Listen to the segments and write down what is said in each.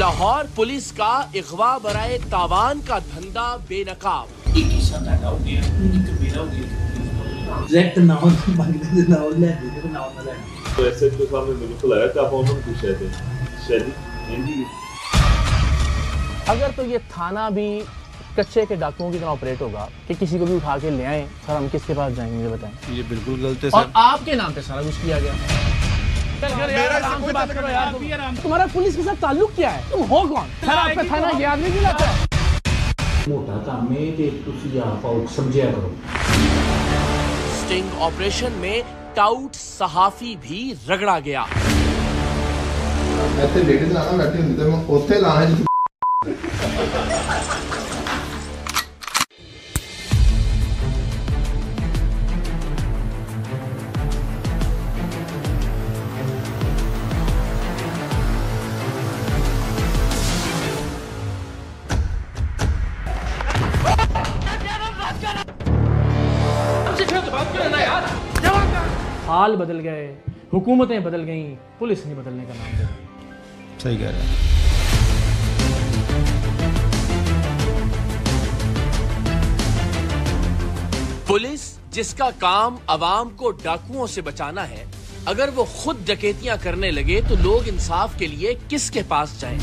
Lahore police का इगवा बराए तावान का धंधा बेनकाब। अगर तो ये थाना भी कच्चे के डाकुओं की तरह ऑपरेट होगा कि किसी को भी उठा के ले आए, सर हम किसके पास जाएंगे मुझे बताएं। ये बिल्कुल गलत है सर। और आपके नाम पे सारा कुछ किया गया। तुम्हारा पुलिस के साथ ताल्लुक क्या है? तुम हो कौन? सर आपका थाना ये आदमी भी लाता है। मोटा काम में ते तुसी आप समझिया करो। स्टिंग ऑपरेशन में टाउट सहाफी भी रगड़ा गया। ऐसे लेडीज लाना बैठी हुंदी ते मैं ओथे लाना हाल बदल गए, हुकूमतें बदल गईं, पुलिस नहीं बदलने का नाम दे रही। सही कह रहे हैं। पुलिस जिसका काम अवाम को डाकुओं से बचाना है, अगर वो खुद डकैतियां करने लगे तो लोग इंसाफ के लिए किसके पास जाएं?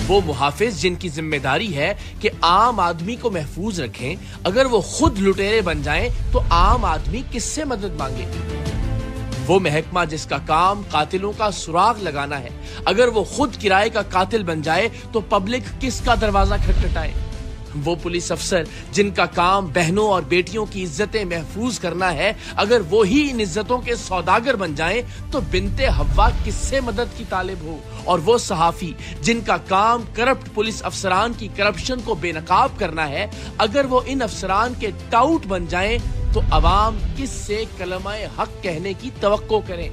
वो मुहाफिज जिनकी जिम्मेदारी है कि आम आदमी को महफूज रखें, अगर वो खुद लुटेरे बन जाएं तो आम आदमी किससे मदद मांगे? वो महकमा जिसका काम कातिलों का सुराग लगाना है, अगर वो खुद किराए का कातिल बन जाए तो पब्लिक किसका दरवाजा खटखटाए? वो पुलिस अफसर जिनका काम बहनों और बेटियों की इज्जतें महफूज करना है, अगर वो ही इन इज्जतों के सौदागर बन जाएं तो बिनते हव्वा किससे मदद की तालिब हो? और वो सहाफी जिनका काम करप्ट पुलिस अफसरान की करप्शन को बेनकाब करना है, अगर वो इन अफसरान के टाउट बन जाएं तो अवाम किससे कलमाए हक कहने की तवक्को करें?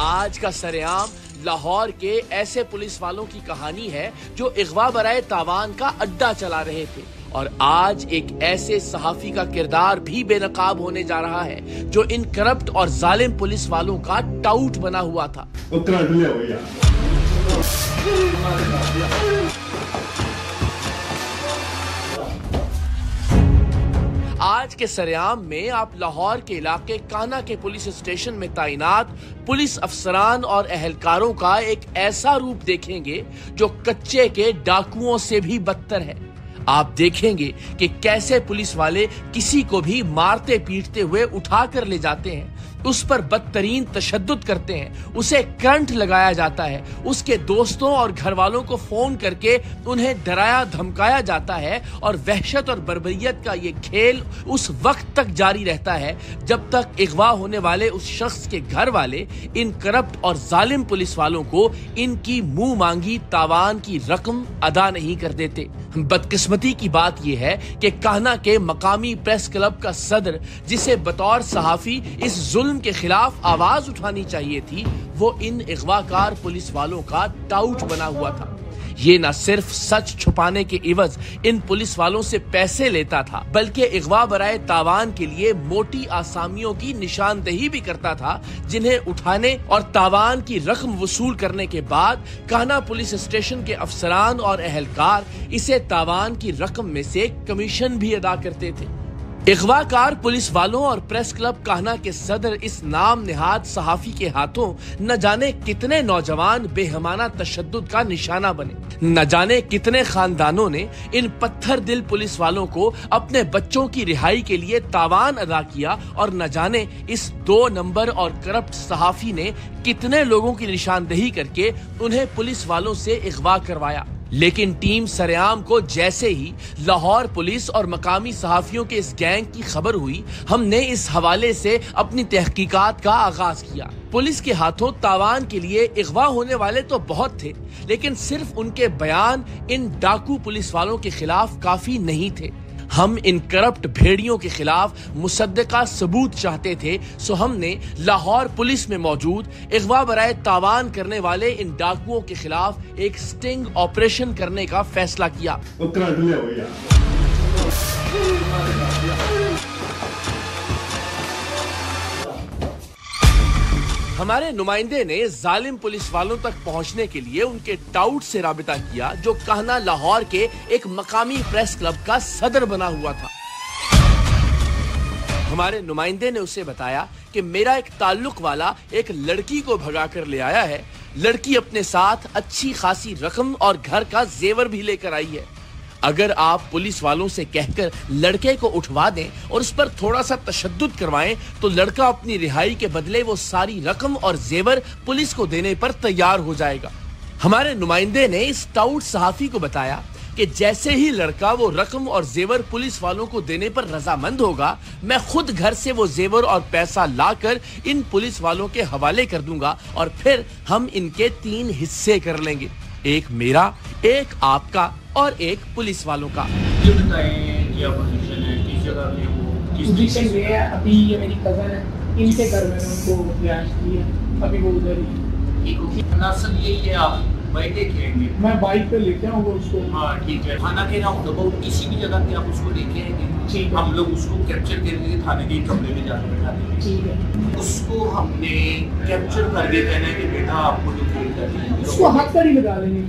आज का सरेआम लाहौर के ऐसे पुलिस वालों की कहानी है जो इगवा बराए तावान का अड्डा चला रहे थे, और आज एक ऐसे सहाफी का किरदार भी बेनकाब होने जा रहा है जो इन करप्ट और जालिम पुलिस वालों का टाउट बना हुआ था। आज के सरेआम में आप लाहौर के इलाके काना के पुलिस स्टेशन में तैनात पुलिस अफसरान और अहलकारों का एक ऐसा रूप देखेंगे जो कच्चे के डाकुओं से भी बदतर है। आप देखेंगे कि कैसे पुलिस वाले किसी को भी मारते पीटते हुए उठा कर ले जाते हैं, उस पर बदतरीन तशद्दुद करते हैं, उसे करंट लगाया जाता है, उसके दोस्तों और घर वालों को फोन करके उन्हें डराया धमकाया जाता है, और वहशत और बर्बरियत का ये खेल उस वक्त तक जारी रहता है जब तक अगवा होने वाले उस शख्स के घर वाले इन करप्ट और जालिम पुलिस वालों को इनकी मुंह मांगी तावान की रकम अदा नहीं कर देते। बदकिस्मती की बात यह है कि कान्हा के मकामी प्रेस क्लब का सदर, जिसे बतौर सहाफी इस जुल्म के खिलाफ आवाज उठानी चाहिए थी, वो इन अगवाकार पुलिस वालों का टाउट बना हुआ था। ये न सिर्फ सच छुपाने के इवज इन पुलिस वालों से पैसे लेता था, बल्कि इगवा बराए तावान के लिए मोटी आसामियों की निशानदेही भी करता था, जिन्हें उठाने और तावान की रकम वसूल करने के बाद कान्हा पुलिस स्टेशन के अफसरान और अहलकार इसे तावान की रकम में से कमीशन भी अदा करते थे। इगवाकार पुलिस वालों और प्रेस क्लब कान्हा के सदर इस नाम निहाद सहाफी के हाथों न जाने कितने नौजवान बेहमाना तशद्दुद का निशाना बने, न जाने कितने खानदानों ने इन पत्थर दिल पुलिस वालों को अपने बच्चों की रिहाई के लिए तावान अदा किया, और न जाने इस 2 नंबर और करप्ट सहाफी ने कितने लोगों की निशानदेही करके उन्हें पुलिस वालों से इगवा करवाया। लेकिन टीम सरेआम को जैसे ही लाहौर पुलिस और मकामी सहाफियों के इस गैंग की खबर हुई, हमने इस हवाले से अपनी तहकीकात का आगाज किया। पुलिस के हाथों तावान के लिए इगवा होने वाले तो बहुत थे, लेकिन सिर्फ उनके बयान इन डाकू पुलिस वालों के खिलाफ काफी नहीं थे। हम इन करप्ट भेड़ियों के खिलाफ मुसद्दका सबूत चाहते थे, सो हमने लाहौर पुलिस में मौजूद इगवा बराए तावान करने वाले इन डाकुओं के खिलाफ एक स्टिंग ऑपरेशन करने का फैसला किया। हमारे नुमाइंदे ने जालिम पुलिस वालों तक पहुंचने के लिए उनके टाउट से राबिता किया, जो कान्हा लाहौर के एक मकामी प्रेस क्लब का सदर बना हुआ था। हमारे नुमाइंदे ने उसे बताया कि मेरा एक ताल्लुक वाला एक लड़की को भगा कर ले आया है। लड़की अपने साथ अच्छी खासी रकम और घर का जेवर भी लेकर आई है। अगर आप पुलिस वालों से कहकर लड़के को उठवा दें और उस पर थोड़ा सा तशद्दुद करवाएं तो लड़का अपनी रिहाई के बदले वो सारी रकम और जेवर पुलिस को देने पर तैयार हो जाएगा। हमारे नुमाइंदे ने इस टाउट सहाफी को बताया कि जैसे ही लड़का वो रकम और जेवर पुलिस वालों को देने पर रजामंद होगा, मैं खुद घर से वो जेवर और पैसा लाकर इन पुलिस वालों के हवाले कर दूंगा और फिर हम इनके 3 हिस्से कर लेंगे, एक मेरा, एक आपका और एक पुलिस वालों का। ये बताएं क्या पोजीशन है, किस जगह पे वो, किस पोजीशन ये है। अभी ये मेरी कज़न है, इनके घर में उनको रिहाइश दी है, अभी वो उधर ही। ठीक हो, दरअसल यही है, आप बैठे खेलेंगे, मैं बाइक पे लेके आऊँगा उसको। हाँ ठीक है, थाना के राउंड अबाउट किसी भी जगह पे आप उसको लेके आएंगे, ठीक है। हम लोग उसको कैप्चर करके थाने के कमरे में जाकर बैठा देंगे। ठीक है। उसको हमने कैप्चर करके कहना है कि बेटा आपको लोकेट करना है, उसको हाथ कड़ी लगा लेंगे।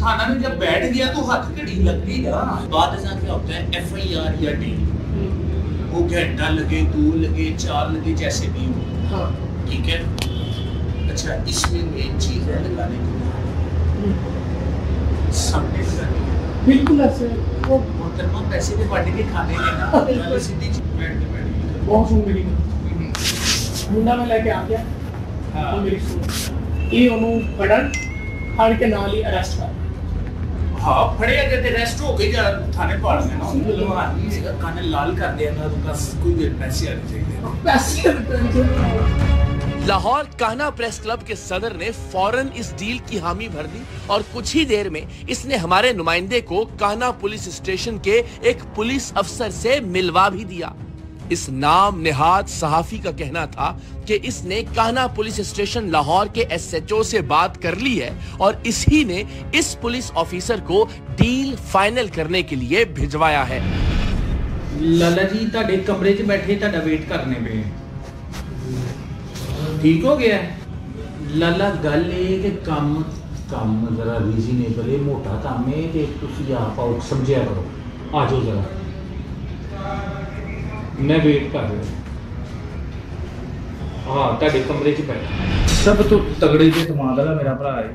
थाना में जब बैठ गया तो हाथ कड़ी लगती ना। बाद ऐसा क्या होता है, FIR या D, वो घंटा लगे, 2 लगे, 4 लगे, जैसे भी हो, हाँ। ठीक है। अच्छा, इसमें मेन चीज है लगाने की सामने लगाने की। बिल्कुल ऐसे वो मोहतरमा पैसे के बांट के खाने के ना सीधी बैठ के बहुत सुन मेरी मुंडा में लेके आ गया। हाँ। तो मेरी सुन ये उन्होंने फड़ के नाल ही अरेस्ट कर। हाँ, फड़े अगर ते रेस्ट हो गए या थाने पाड़ में ना उनको आदमी से काने लाल कर दिया ना, तो बस कोई देर पैसे आने चाहिए, पैसे लाहौर कान्हा प्रेस क्लब के सदर ने फौरन इस डील की हामी भर दी और कुछ ही देर में इसने हमारे नुमाइंदे को कान्हा पुलिस स्टेशन के एक पुलिस अफसर से मिलवा भी दिया। इस नाम निहाद सहाफी का कहना था कि इसने कान्हा पुलिस स्टेशन लाहौर के SHO से बात कर ली है और इसी ने इस पुलिस ऑफिसर को डील फाइनल करने के लिए भिजवाया है। लाला जी ਤੁਹਾਡੇ कमरे 'ਚ बैठे ਤੁਹਾਡਾ वेट करने पे ठीक हो गया लाला गल ये कि काम जरा रीजनेबल है, मोटा काम है ते तुसी आप आउट समझिया करो, आ जाओ जरा, मैं वेट कर रहा हाँ ਤੁਹਾਡੇ कमरे 'ਚ बैठा। सब तो तगड़े के दिमाग वाला मेरा भरा है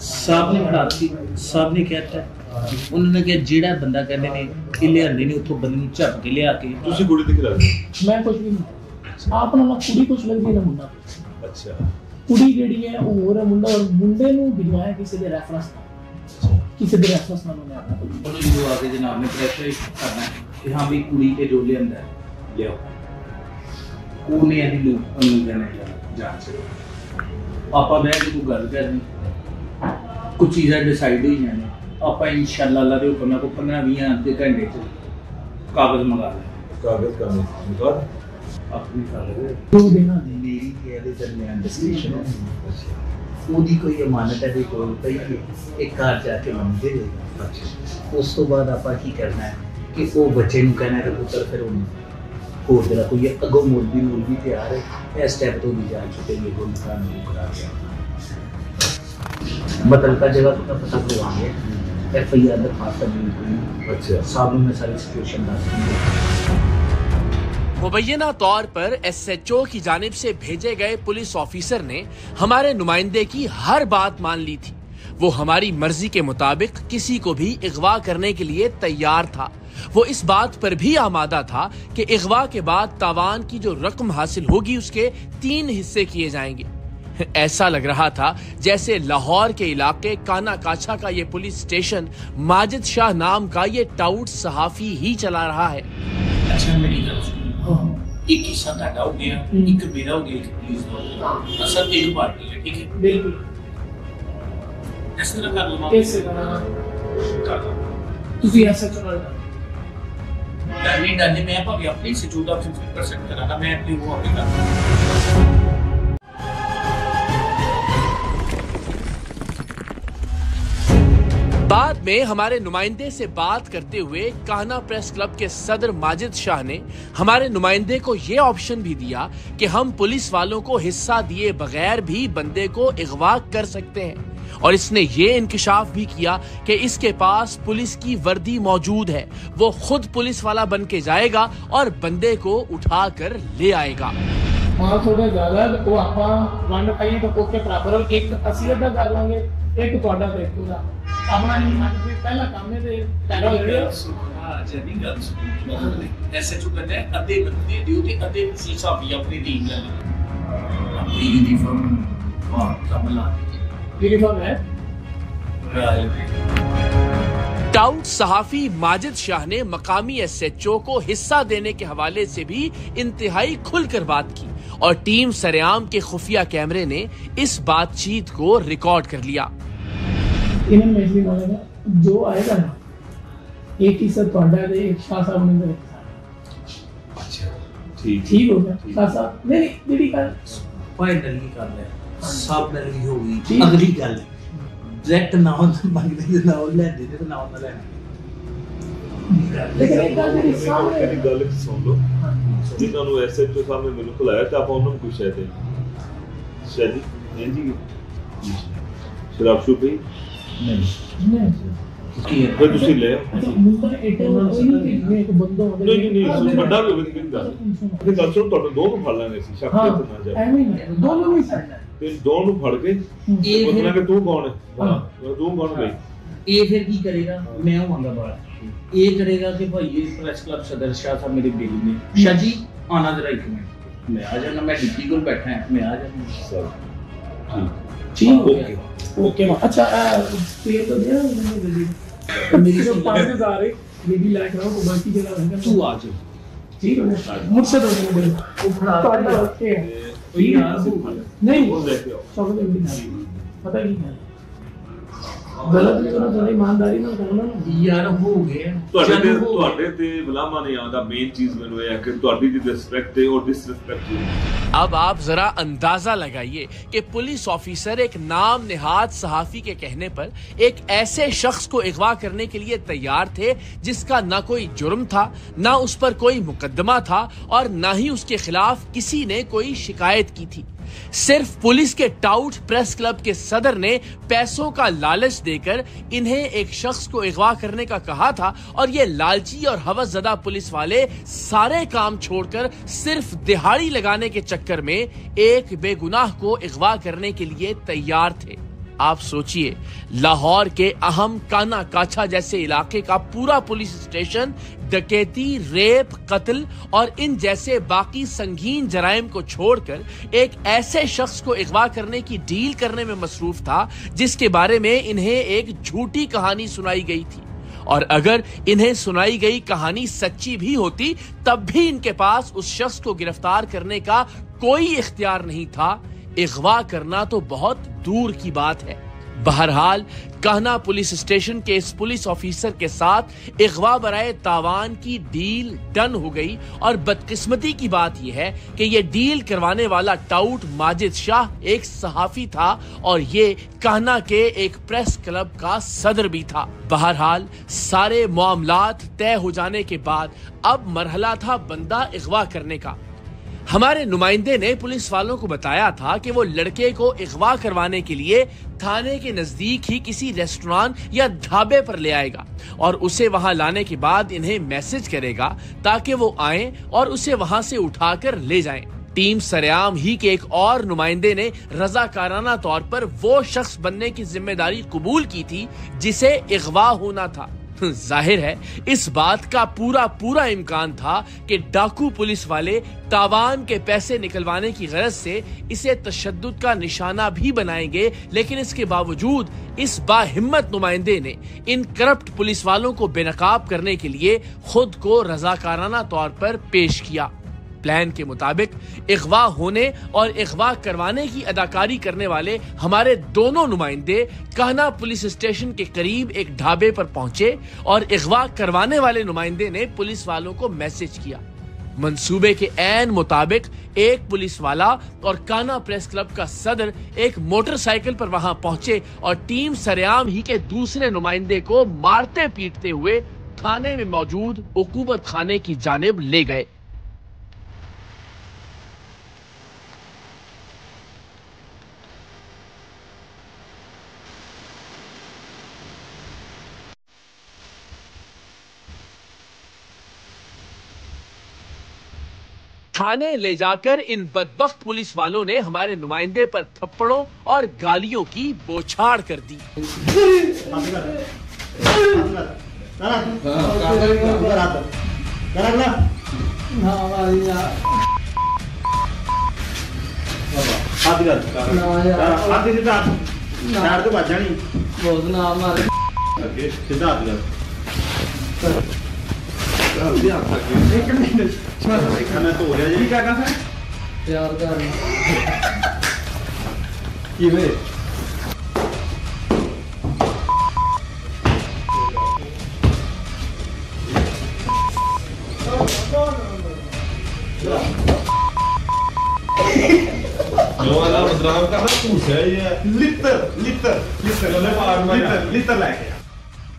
साहब ने खड़ाती साहब ने कहता उन्होंने कहा जेड़ा बंदा कहने ने कि लियांदे ने उथों बंदे झप के लिया के ਤੁਸੀਂ ਕੁੜੀ ਦਿਖ ਰਹੀ मैं कुछ भी नहीं आप ना कुड़ी कुछ लगदी ना मुंडा। ਅੱਛਾ कुड़ी जेडी है वो हो रहा मुंडा और मुंडे नु भिजवाया किसी दे रेफरेंस नाल उन्होंने आना उन्होंने जो आगे जनाब ने प्रेशर करना है कि हाँ भी कुड़ी के जो लियांदा है लियाओ ਉਹਨੇ ਇਹਦੀ ਲੋਕ ਨੂੰ ਜਾਣੇ ਜਾਂਚ ਆਪਾਂ ਬਹਿ ਕੇ ਤੂੰ ਗੱਲ ਕਰਨੀ ਕੁਝ ਚੀਜ਼ਾਂ ਡਿਸਾਈਡ ਹੋਈ ਜਾਣੇ ਆਪਾਂ ਇਨਸ਼ਾਅੱਲਾ ਅੱਲਾ ਦੇ ਹੁਕਮ ਨਾਲ ਕੋ 15-20 ਅੱਧੇ ਘੰਟੇ ਚ ਕਾਗਜ਼ ਮੰਗਾ ਲੈ ਕਾਗਜ਼ का निकाल अपनी कागज जो देना मेरी के ਇਹਦੇ ਦਰਮਿਆਨ ਡਿਸਕਸ਼ਨ ਹੈ ਉਹਦੀ ਕੋਈ ਅਮਾਨਤ ਹੈ ਦੇ ਕੋਲ ਪਈ ਹੈ ਇੱਕ ਘਰ ਜਾ ਕੇ ਮੰਗੇ ਉਸ ਤੋਂ ਬਾਅਦ ਆਪਾਂ ਕੀ ਕਰਨਾ ਹੈ ਕਿ ਉਹ ਬੱਚੇ ਨੂੰ ਕਹਿਣਾ ਹੈ ਪੁੱਤਰ ਫਿਰ ਉਹਨੂੰ ਹੋਰ ਜਿਹੜਾ ਕੋਈ ਅਗੋ ਮੁਰਦੀ ਤਿਆਰ ਹੈ ਇਸ ਸਟੈਪ ਤੋਂ ਦੀ ਜਾਣ ਚੁੱਕੇ ਇਹ ਕੋਈ ਨਿਕਾਲ ਨਹੀਂ ਕਰਾ ਗਿਆ बदल का जगह तो पता करवाएंगे FIR दरखास्त दी। अच्छा साहब में सारी सिचुएशन डाल मुबैना तौर पर SHO की जानिब से भेजे गए पुलिस ऑफिसर ने हमारे नुमाइंदे की हर बात मान ली थी। वो हमारी मर्जी के मुताबिक किसी को भी अगवा करने के लिए तैयार था। वो इस बात पर भी आमादा था कि अगवा के बाद तावान की जो रकम हासिल होगी उसके 3 हिस्से किए जाएंगे। ऐसा लग रहा था जैसे लाहौर के इलाके काना काछा का ये पुलिस स्टेशन माजिद शाह नाम का ये टाउट सहाफी ही चला रहा है। अच्छा मेरी गल सुनो, एक हिस्सा ਤੁਹਾਡਾ ਹੋ ਗਿਆ, ਇੱਕ ਮੇਰਾ ਹੋ ਗਿਆ, ਇੱਕ ਪੁਲਿਸ ਦਾ ਹੋ ਗਿਆ। असल एक पार्टी है, ठीक है? बिल्कुल इस तरह कर लो कैसे करना ਤੁਸੀਂ ऐसा चला डाली डाली मैं भाभी अपनी से 14% कराना, मैं अपनी वो अपनी करना। बाद में हमारे नुमाइंदे से बात करते हुए कान्हा प्रेस क्लब के सदर माजिद शाह ने हमारे नुमाइंदे को ये ऑप्शन भी दिया कि हम पुलिस वालों को हिस्सा दिए बगैर भी बंदे को अगवा कर सकते हैं, और इसने ये इंकिशाफ भी किया कि इसके पास पुलिस की वर्दी मौजूद है, वो खुद पुलिस वाला बन के जाएगा और बंदे को उठा कर ले आएगा। माल थोड़ा ज्यादा वो ਆਪਾਂ ਵੰਡ ਪਾਈਏ ਤਾਂ ਕੋਕੇ ਬਰਾਬਰ ਇੱਕ 80 ਦਾ ਕਰ ਲਾਂਗੇ, ਇੱਕ ਤੁਹਾਡਾ ਦੇਖੂਗਾ ਆਪਣਾ ਨਹੀਂ ਮੰਨ ਪਹਿਲਾ ਕੰਮ ਦੇ ਟੈਗਾ ਜਿਹੜੇ हाँ जनी गल ऐसे जो कहते हैं अधे बंदे दियो ते अधे सीसा भी अपनी दी गल अपनी यूनिफॉर्म वाह कमला यूनिफॉर्म है। टाउट सहाफी माजिद शाह ने मकामी SHO को हिस्सा देने के हवाले से भी इंतहाई खुलकर बात की और टीम सरेआम के खुफिया कैमरे ने इस बातचीत को रिकॉर्ड कर लिया। इन्हें मैच भी मानेगा जो आएगा ना एक ही सब पढ़ा दे एक शाह साहब ने दे अच्छा ठीक ठीक हो गया शाह साहब नहीं दीदी का फाइनल ही कर ले सब डली होगी ठीक। अगली गल डायरेक्ट ना हो मंगदे ना हो ले दे ना हो लेना लेकिन एक बात मेरी सामने मेरी गल सुन लो जिन्हों ਨੂੰ SHO ਸਾਹਮਣੇ ਮੈਨੂੰ ਖੁਲਾਇਆ ਤਾਂ ਆਪਾਂ ਉਹਨਾਂ ਨੂੰ ਪੁੱਛਿਆ ਤੇ ਸ਼ਾਦੀ ਹਾਂਜੀ ਸ਼ਰਾਬ ਸ਼ੁਬ ਵੀ नहीं की है ਫਿਰ ਤੁਸੀਂ ਲੈ मुंबई एटे कोई नहीं एक बंदा होगा ਨਹੀਂ ਵੱਡਾ ਵੀ ਹੋਵੇ ਕਿਹੜੀ ਗੱਲ ਇਹ ਗੱਲ ਸੁਣ ਤੁਹਾਨੂੰ ਦੋ ਨੂੰ ਫੜ ਲਾਂਗੇ ਅਸੀਂ ਸ਼ੱਕ हाँ ਤੇ ਨਾ ਜਾ ਐਵੇਂ ਹੀ दोनों नहीं सर ਤੇ ਦੋ ਨੂੰ ਫੜ ਕੇ ये ਪੁੱਛਣਾ फिर ਕਿ ਤੂੰ ਕੌਣ ਹੈ ਹਾਂ ਤੂੰ ਕੌਣ ਬਈ ये फिर की करेगा मैं आऊंगा बाहर ये करेगा कि भाई ये प्रेस क्लब सदर शाह साहब मेरे बिल में शाह जी आना जरा एक मिनट मैं आ जाना मैं डिप्टी को बैठा है मैं आ जाना ਸਰ ਠੀਕ ठीक हो ओके गया ओके अच्छा पे तो दिया मैंने जल्दी मेरी जो 5000 है ये भी लाइक रहा हूं बाकी जगह रहेगा तू आ जा ठीक है मुझसे तो नहीं बोले वो खड़ा ओके कोई यार नहीं ਉਹ ਲੈ ਕੇ ਆਓ सब में भी पता नहीं क्या गलत नहीं होना थोड़ी ईमानदारी ना करना ना यार हो गया ਤੁਹਾਡੇ ਤੇ ਬਲਾਮਾ ਨਹੀਂ ਆਉਂਦਾ ਮੇਨ ਚੀਜ਼ ਮੈਨੂੰ ਇਹ ਹੈ ਕਿ ਤੁਹਾਡੀ ਦੀ ਰਿਸਪੈਕਟ ਹੈ और डिसरिस्पेक्ट अब आप जरा अंदाजा लगाइए कि पुलिस ऑफिसर एक नाम निहाद सहाफी के कहने पर एक ऐसे शख्स को अगवा करने के लिए तैयार थे जिसका ना कोई जुर्म था, ना उस पर कोई मुकदमा था और ना ही उसके खिलाफ किसी ने कोई शिकायत की थी। सिर्फ पुलिस के टाउट प्रेस क्लब के सदर ने पैसों का लालच देकर इन्हें एक शख्स को अगवा करने का कहा था और ये लालची और हवसज़दा पुलिस वाले सारे काम छोड़कर सिर्फ दिहाड़ी लगाने के चक्कर में एक बेगुनाह को अगवा करने के लिए तैयार थे। आप सोचिए, लाहौर के अहम काना काछा जैसे इलाके का पूरा पुलिस स्टेशन डकैती, रेप, कत्ल और इन जैसे बाकी संगीन जराइम को छोड़कर एक ऐसे शख्स को अगवा करने की डील करने में मसरूफ था जिसके बारे में इन्हें एक झूठी कहानी सुनाई गई थी। और अगर इन्हें सुनाई गई कहानी सच्ची भी होती तब भी इनके पास उस शख्स को गिरफ्तार करने का कोई इख्तियार नहीं था, अगवा करना तो बहुत दूर की बात है। बहरहाल कान्हा पुलिस स्टेशन के इस पुलिस ऑफिसर के साथ अगवा बराए तावान की डील डन हो गई और बदकिस्मती की बात यह है कि यह डील करवाने वाला टाउट माजिद शाह एक सहाफी था और ये कान्हा के एक प्रेस क्लब का सदर भी था। बहरहाल सारे मामलात तय हो जाने के बाद अब मरहला था बंदा अगवा करने का। हमारे नुमाइंदे ने पुलिस वालों को बताया था कि वो लड़के को अगवा करवाने के लिए थाने के नजदीक ही किसी रेस्टोरेंट या ढाबे पर ले आएगा और उसे वहां लाने के बाद इन्हें मैसेज करेगा ताकि वो आएं और उसे वहां से उठाकर ले जाएं। टीम सरेआम ही के एक और नुमाइंदे ने रजाकाराना तौर पर वो शख्स बनने की जिम्मेदारी कबूल की थी जिसे अगवा होना था। जाहिर है इस बात का पूरा इम्कान था कि डाकू पुलिस वाले तावान के पैसे निकलवाने की गरज से इसे तशद्दुद का निशाना भी बनाएंगे, लेकिन इसके बावजूद इस बाहिम्मत नुमाइंदे ने इन करप्ट पुलिस वालों को बेनकाब करने के लिए खुद को रजाकाराना तौर पर पेश किया। प्लान के मुताबिक अगवा होने और अगवा करवाने की अदाकारी करने वाले हमारे दोनों नुमाइंदे कान्हा पुलिस स्टेशन के करीब एक ढाबे पर पहुंचे और अगवा करवाने वाले नुमाइंदे ने पुलिस वालों को मैसेज किया। मंसूबे के ऐन मुताबिक एक पुलिस वाला और काना प्रेस क्लब का सदर एक मोटरसाइकिल पर वहां पहुंचे और टीम सरेआम ही के दूसरे नुमाइंदे को मारते पीटते हुए थाने में मौजूद उकूबत खाने की जानिब ले गए। थाने ले जाकर इन बदबख्त पुलिस वालों ने हमारे नुमाइंदे पर थप्पड़ों और गालियों की बौछार कर दी।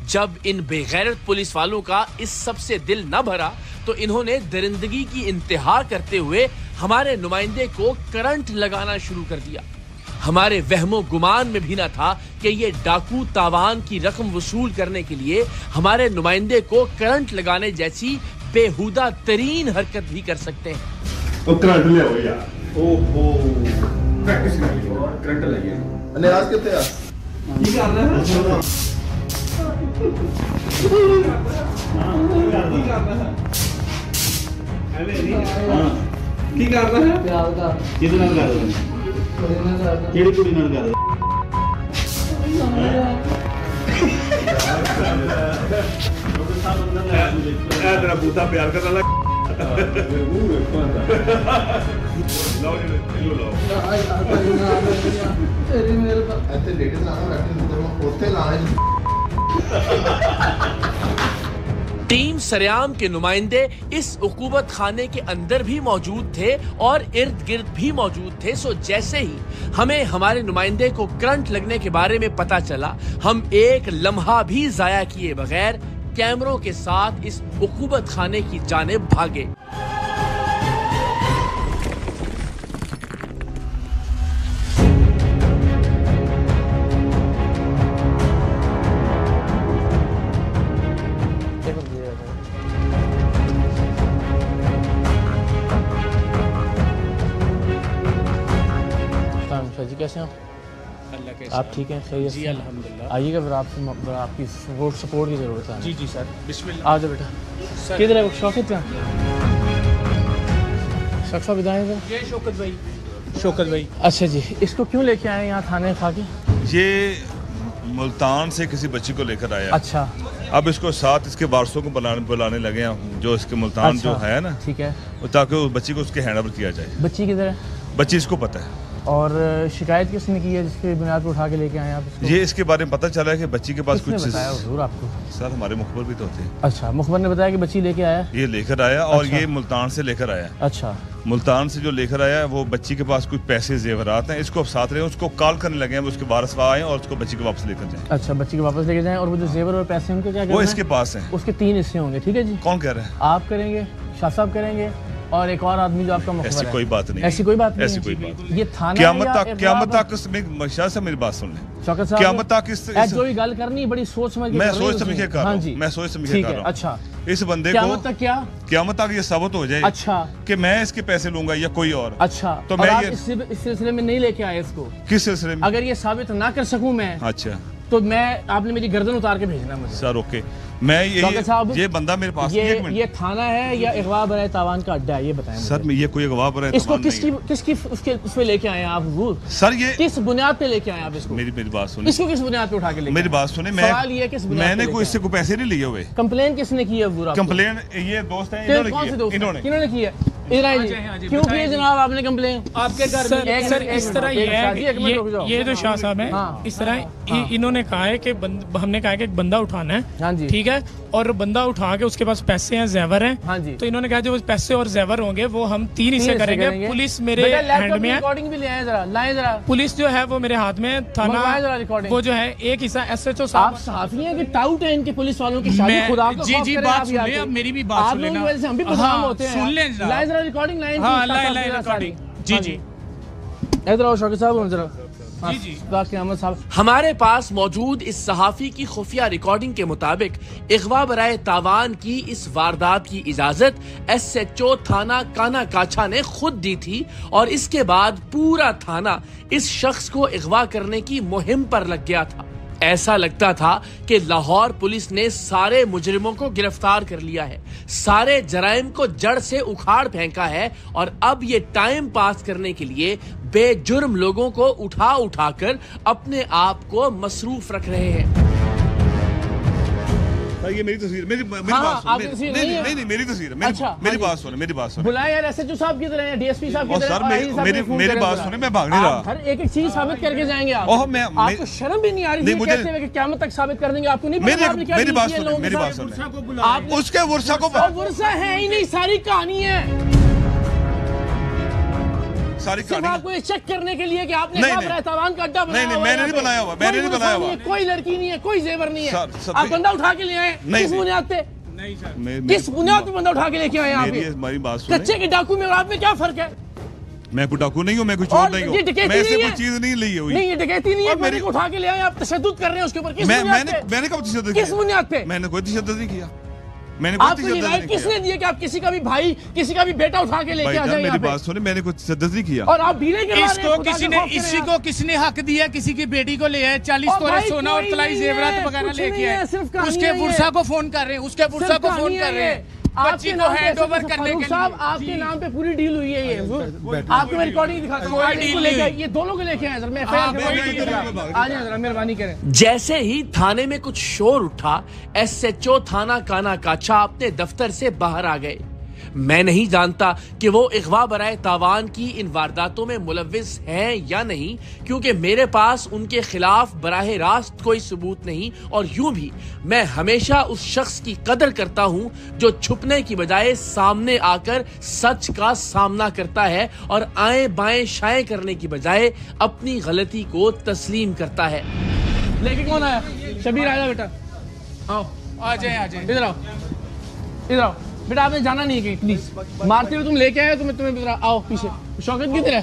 जब इन बेगैरत पुलिस वालों का इस सब से दिल न भरा तो इन्होंने दरिंदगी की इंतहा करते हुए हमारे नुमाइंदे को करंट लगाना शुरू कर दिया। हमारे वहमो गुमान में भी न था कि ये डाकू तावान की रकम वसूल करने के लिए हमारे नुमाइंदे को करंट लगाने जैसी बेहुदा तरीन हरकत भी कर सकते हैं। ओ करंट ले आओ यार। ओहो प्रैक्टिस कर ली और करंट लगे। अनिराज कितने आ? की कर रहा है? की कर रहा है? प्यार का। कितना कर रहा है? केड़ी कुड़ी नाल कर रहा है? तेरा बूता प्यार करने लगा। टीम सरेआम के नुमाइंदे इस उकूबत खाने के अंदर भी मौजूद थे और इर्द गिर्द भी मौजूद थे। सो जैसे ही हमें हमारे नुमाइंदे को करंट लगने के बारे में पता चला, हम एक लम्हा भी जाया किए बगैर कैमरों के साथ इस उकूबत खाने की जानिब भागे। जी कैसे हैं आप? ठीक हैं? सही है जी, अल्हम्दुलिल्लाह। आइएगा फिर आपकी सपोर्ट की ज़रूरत है। जी जी सर, बिस्मिल्लाह। आ जाओ बेटा। किधर है शौकत? क्या शौकत साहब इधर आए? ये शौकत भाई। शौकत भाई, अच्छा जी। इसको क्यों लेके आए यहाँ थाने खा के? ये मुल्तान से किसी बच्ची को लेकर आया। अच्छा। अब इसको साथ इसके वारसों को बुलाने लगे हैं जो इसके मुल्तान अच्छा, जो है ना, ठीक है, ताकि उस बच्ची को उसके हैंड ओवर किया जाए। बच्ची किधर है? बच्ची इसको पता है। और शिकायत किसने की है जिसके बुनियाद पर उठा के लेके आए आप इसको? ये इसके बारे में पता चला है कि बच्ची के पास कुछ बताया हुजूर आपको? सर हमारे मुखबर भी तो होते हैं। अच्छा, मुखबर ने बताया कि बच्ची लेके आया? ये लेकर आया और अच्छा। ये मुल्तान से लेकर आया। अच्छा। मुल्तान से जो लेकर आया है वो बच्ची के पास कुछ पैसे जेवरात हैं, इसको अब साथ रहे, उसको कॉल करने लगे हैं उसके वारिस आए और उसको बच्ची को वापस लेकर जाएं। अच्छा, बच्ची को वापस लेके जाएं। और वो जो जेवर और पैसे उनके क्या करना वो है? इसके पास हैं। उसके 3 हिस्से होंगे, ठीक है जी? कौन कह रहा है? आप करेंगे, शाह साहब करेंगे और एक और आदमी जो आपका मुखबर है। ऐसी कोई बात नहीं। ऐसी कोई बात नहीं। ऐसी कोई बात ये थाना क़यामत तक शाह साहब मेरी बात सुन लें। शौकत साहब, क़यामत तक जो भी गल करनी बड़ी सोच समझ के मैं सोच समझ के कर रहा हूं। मैं सोच समझ के कर रहा हूं। अच्छा, इस बंदे को क़यामत तक ये साबित हो जाए अच्छा कि मैं इसके पैसे लूंगा या कोई और। अच्छा, तो मैं ये इस सिलसिले में नहीं लेके आए इसको? किस सिलसिले में? अगर ये साबित ना कर सकूं मैं, अच्छा, तो मैं आपने मेरी गर्दन उतार के भेजना मुझे। सर ओके, मैं ये बंदा मेरे पास ये थाना है या अगवा बराए तावान का अड्डा है, ये बताएं सर। मैं ये कोई अगवा बराए इसको किसकी उसके उसमें लेके आए आप हुजूर? सर ये किस बुनियाद पे लेके आए आप इसको? मेरी बात सुनिए। इसको किस बुनियाद पे उठा के लेके? मेरी बात सुनिए। सवाल ये किस बुनियाद पे? मैंने कोई इससे कोई पैसे नहीं लिए हुए। कंप्लेन किसने की है हुजूर? कंप्लेन ये दोस्त हैं, इन्होंने की है। क्यों की है जनाब आपने कंप्लेन? आपके घर में सर इस तरह ये है, ये तो शाह साहब हैं, इस तरह इन्होंने कहा है कि हमने कहा है कि एक बंदा उठाना है। हाँ जी। ठीक है, और बंदा उठा के उसके पास पैसे हैं, जेवर हैं। हाँ जी। तो इन्होंने कहा जो पैसे और जेवर होंगे वो हम 3 हिस्से करेंगे। पुलिस मेरे हैंड में है, रिकॉर्डिंग भी ले आए जरा, लाएं जरा। पुलिस जो है वो मेरे हाथ में है, थाना वो जो है एक हिस्सा SHO साहब। आप सहाफी हैं कि टाउट है इनके पुलिस वालों की शादी खुदा को जी जी बात सुन ले, अब मेरी भी बात सुन लेना। हम भी बदनाम होते हैं। सुन ले जरा, लाएं जरा रिकॉर्डिंग, लाएं। हां लाएं रिकॉर्डिंग। जी जी इधर आओ शौकत साहब, जरा। जी जी अहमद साहब, हमारे पास मौजूद इस सहाफी की खुफिया रिकॉर्डिंग के मुताबिक इगवा बराए तावान की इस वारदात की इजाजत SHO थाना काना काछा ने खुद दी थी और इसके बाद पूरा थाना इस शख्स को इगवा करने की मुहिम पर लग गया था। ऐसा लगता था कि लाहौर पुलिस ने सारे मुजरिमों को गिरफ्तार कर लिया है, सारे जराइम को जड़ से उखाड़ फेंका है और अब ये टाइम पास करने के लिए बेजुर्म लोगों को उठा उठाकर अपने आप को मसरूफ रख रहे हैं। ये मेरी तस्वीर, मेरी बात सुनो। नहीं मेरी तस्वीर है। मेरी बात सुनो। बुलाए यार SHO साहब की तरह, DSP साहब की तरह। मेरी बात सुने, मैं भाग नहीं रहा। हर एक चीज साबित करके जाएंगे आप। आपको शर्म भी नहीं आ रही है कहते हुए कि क़यामत तक साबित कर देंगे? आपको नहीं पता आपने क्या किया? मेरी बात सुनो। आप उसके वर्षा को वर्षा है ही नहीं, सारी कहानी है। सिर्फ आपको ये चेक करने के लिए कि आपने तावान का अड्डा बनाया नहीं, मैंने नहीं बनाया हुआ, कोई लड़की नहीं है, कोई जेवर नहीं है। आप बंदा उठा के ले आए किस बुनियाद पे? नहीं सर, किस बुनियाद पे बंदा उठा के लेके आए आप? हमारी बात सुनिए। कच्चे के डाकू में और आप में क्या फर्क है? मैं कोई डाकू नहीं हूँ, मैं कोई चोर नहीं हूँ, मैं ऐसे कोई चीज नहीं ली हुई। नहीं, ये डकैती नहीं है। मेरे को उठा के ले आए, आप तशद्दुद कर रहे हैं उसके ऊपर। किस बुनियाद पे? मैंने कब तशद्दुद किया? किस बुनियाद पे? मैंने कोई तशद्दुद नहीं किया। आपको ये राइट किसने दिया कि आप किसी का भी भाई, किसी का भी बेटा उठा के लेके आ जाए? मेरी बात सुने, मैंने कुछ तशद्दुद नहीं किया। और आप डीले करवा रहे हैं। इसी को किसने हक दिया? किसी की बेटी को ले आए, 40 तोले सोना और तलाई जेवरात वगैरह लेके आए, उसके बुरसा को फोन कर रहे हैं, उसके बुरसा को फोन कर रहे हैं, बच्ची को हैंड ओवर करने के लिए। साहब आपके नाम पे पूरी डील हुई है। ये आपको मैं रिकॉर्डिंग दिखाता हूँ। ये दो लोग लेके आए सर, मैं FIR आ जाए जरा, मेहरबानी करें। जैसे ही थाने में कुछ शोर उठा, SHO थाना काना काछा अपने दफ्तर से बाहर आ गए। मैं नहीं जानता कि वो इगवा बराए तावान की इन वारदातों में मुलव्विस हैं या नहीं, क्योंकि मेरे पास उनके खिलाफ बराह रास्त कोई सबूत नहीं। और यूं भी मैं हमेशा उस शख्स की कदर करता हूं जो छुपने की बजाय सामने आकर सच का सामना करता है और आए बाएं शाएं करने की बजाय अपनी गलती को तस्लीम करता है। लेकिन कौन आया? शबीर आया बेटा, आओ। आ जाए इधर आओ बेटा, आपने जाना नहीं है प्लीज। मारते हुए तुम लेके आए, तुम्हें आओ पीछे। शौकत किधर है?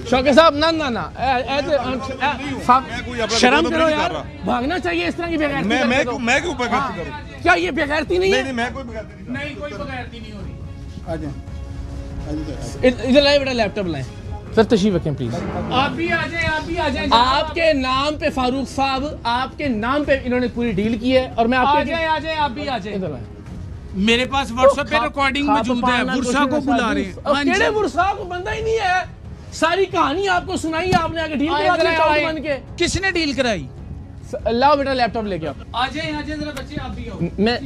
शौकत साहब ना शर्म करो यार, भागना चाहिए इस तरह की बेगैरती। मैं क्यों बेगैरती करूं? क्या ये बेगैरती नहीं है? नहीं, मैं कोई बेगैरती नहीं, कोई बेगैरती नहीं हो रही। आ जाए इधर लाए बेटा, लैपटॉप लाए सर, तशरीफ रखें प्लीज। आप भी आ जाए। आपके नाम पे फारूक साहब, आपके नाम पे इन्होंने पूरी डील की है और मैं आपको आ जाए। आप भी आ जाए। इधर आए। मेरे पास WhatsApp पे रिकॉर्डिंग मौजूद है। बुरसा को बुला रहे हैं। केड़े बुरसा को? बंदा ही नहीं है। सारी कहानी आपको सुनाई, आपने आगे डील बन के। किसने डील कराई? लाओ बेटा, लैपटॉप लेके आओ। आ जाए जरा बच्चे, आप भी आओ। मैं